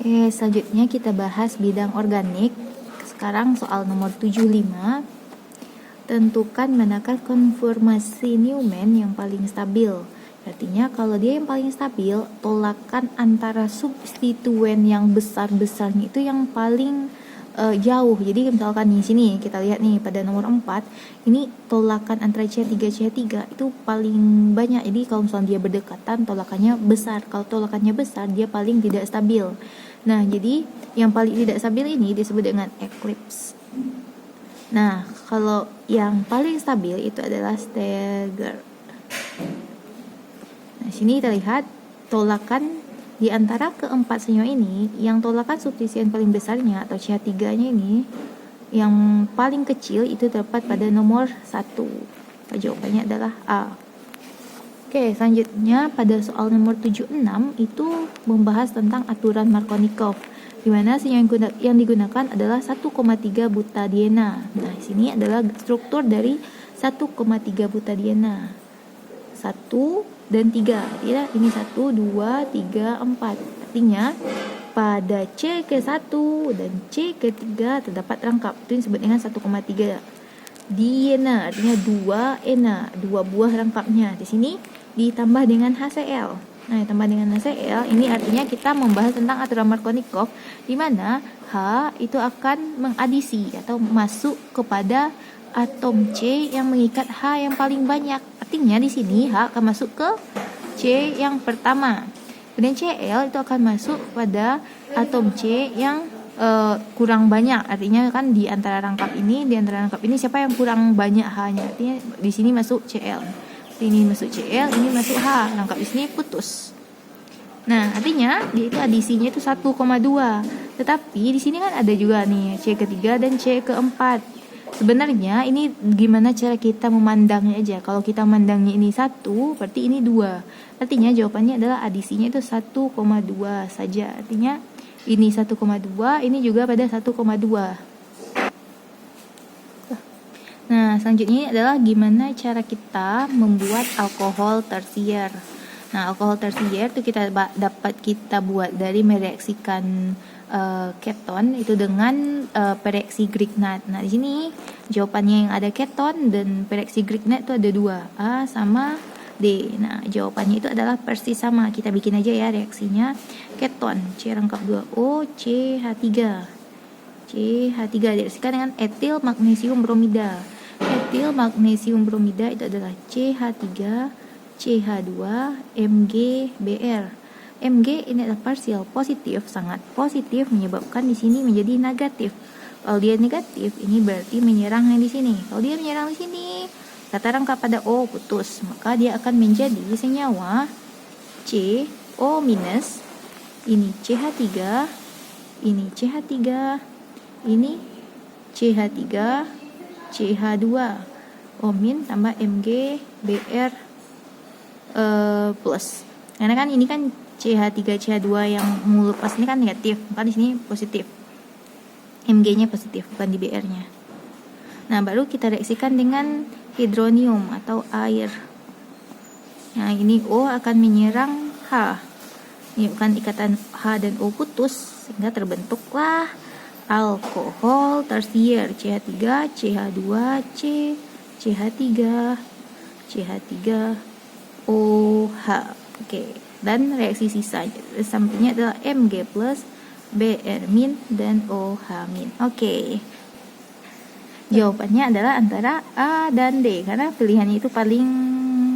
Oke, selanjutnya kita bahas bidang organik. Sekarang soal nomor 75. Tentukan manakah konformasi Newman yang paling stabil. Artinya kalau dia yang paling stabil, tolakan antara substituen yang besar-besarnya itu yang paling jauh. Jadi misalkan di sini kita lihat nih pada nomor 4, ini tolakan antara C3 CH3 itu paling banyak. Jadi kalau misalnya dia berdekatan, tolakannya besar. Kalau tolakannya besar, dia paling tidak stabil. Nah, jadi yang paling tidak stabil ini disebut dengan eclipse. Nah, kalau yang paling stabil itu adalah stagger. Nah, sini kita lihat tolakan di antara keempat senyawa ini, yang tolakan substituen paling besarnya atau CH3-nya ini, yang paling kecil itu terdapat pada nomor 1. Jawabannya adalah A. Oke, selanjutnya pada soal nomor 76 itu membahas tentang aturan Markovnikov, di mana senyawa yang digunakan adalah 1,3 butadiena. Nah, di sini adalah struktur dari 1,3 butadiena. 1 dan 3. Ya, ini 1, 2, 3, 4. Artinya pada C ke-1 dan C ke-3 terdapat rangkap. Itu disebut dengan 1,3 diena, artinya 2 ena, 2 buah rangkapnya. Di sini ditambah dengan HCl. Nah, ditambah dengan HCl ini artinya kita membahas tentang aturan Markovnikov, di mana H itu akan mengadisi atau masuk kepada atom C yang mengikat H yang paling banyak. Artinya di sini H akan masuk ke C yang pertama. Kemudian Cl itu akan masuk pada atom C yang kurang banyak. Artinya kan di antara rangkap ini, siapa yang kurang banyak H-nya? Artinya di sini masuk Cl. Ini masuk Cl, ini masuk H. Rangkap di sini putus. Nah, artinya dia itu adisinya itu 1,2. Tetapi di sini kan ada juga nih C ke-3 dan C ke-4. Sebenarnya ini gimana cara kita memandangnya aja. Kalau kita memandangnya ini 1, berarti ini 2. Artinya jawabannya adalah adisinya itu 1,2 saja. Artinya ini 1,2, ini juga pada 1,2. Nah, selanjutnya adalah gimana cara kita membuat alkohol tersier. Nah, alkohol tersier itu dapat kita buat dari mereaksikan keton itu dengan pereaksi Grignard. Nah, di sini jawabannya yang ada keton dan pereaksi Grignard itu ada 2, A sama D. Nah, jawabannya itu adalah persis sama. Kita bikin aja ya reaksinya. Keton C rangkap 2O CH3. CH3 direaksikan dengan etil magnesium bromida. Etil magnesium bromida itu adalah CH3 CH2 MgBr. Mg ini adalah partial positif, sangat positif, menyebabkan di sini menjadi negatif. Kalau dia negatif, ini berarti menyerang yang di sini. Kalau dia menyerang di sini, kata rangkap pada O putus, maka dia akan menjadi senyawa CO-, ini CH3, ini CH3, ini CH3, CH2, O- tambah MgBr plus. Karena kan ini kan CH3 CH2 yang mengelupas ini kan negatif, maka di sini positif. Mg-nya positif, bukan di Br-nya. Nah, baru kita reaksikan dengan hidronium atau air. Nah, ini O akan menyerang H. Ini bukan ikatan H dan O putus, sehingga terbentuklah alkohol tersier CH3 CH2 C CH3 CH3 OH. Oke. Dan reaksi sisa sampingnya adalah Mg plus Br min dan OH min. Oke. Jawabannya adalah antara A dan D karena pilihannya itu paling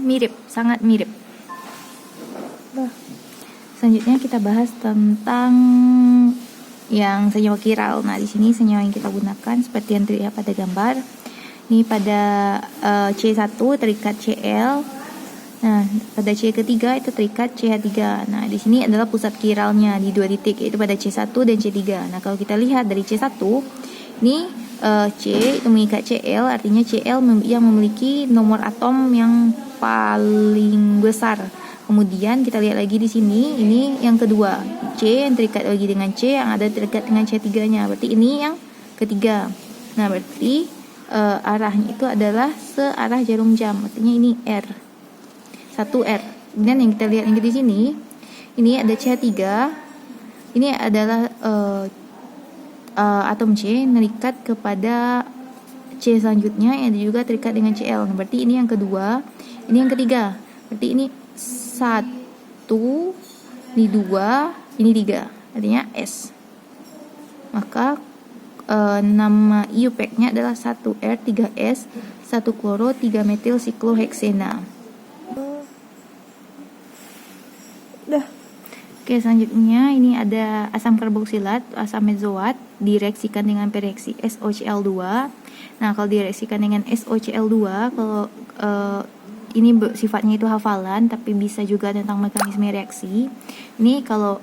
mirip, sangat mirip. Selanjutnya kita bahas tentang yang senyawa kiral. Nah, di sini senyawa yang kita gunakan seperti yang terlihat pada gambar. Ini pada C1 terikat Cl. Nah, pada C ketiga itu terikat CH3. Nah, di sini adalah pusat kiralnya di 2 titik, yaitu pada C1 dan C3. Nah, kalau kita lihat dari C1, ini C itu mengikat Cl, artinya Cl yang memiliki nomor atom yang paling besar. Kemudian kita lihat lagi di sini, ini yang kedua, C yang terikat lagi dengan C yang ada terikat dengan C3-nya. Berarti ini yang ketiga. Nah, berarti arahnya itu adalah searah jarum jam. Artinya ini R. 1R. Dan yang kita lihat yang di sini, ini ada CH3 Ini adalah atom C terikat kepada C selanjutnya yang juga terikat dengan Cl. Berarti ini yang kedua, ini yang ketiga. Berarti ini 1, ini 2, ini 3. Artinya S. Maka nama IUPAC-nya adalah 1R3S 1 kloro 3 metil sikloheksena. Dah. Oke, selanjutnya ini ada asam karboksilat, asam benzoat direaksikan dengan pereaksi SOCl2. Nah, kalau direaksikan dengan SOCl2, kalau ini sifatnya itu hafalan, tapi bisa juga tentang mekanisme reaksi. Ini kalau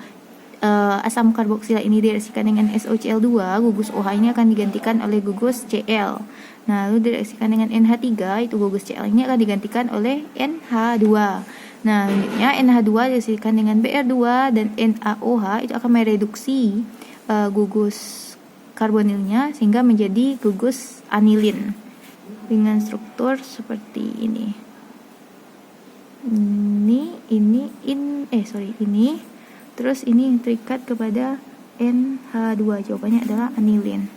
asam karboksilat ini direaksikan dengan SOCl2, gugus OH ini akan digantikan oleh gugus Cl. Nah, lalu direaksikan dengan NH3, itu gugus Cl ini akan digantikan oleh NH2. Nah, selanjutnya NH2 direaksikan dengan Br2 dan NaOH itu akan mereduksi gugus karbonilnya sehingga menjadi gugus anilin dengan struktur seperti ini. Ini terus ini terikat kepada NH2. Jawabannya adalah anilin.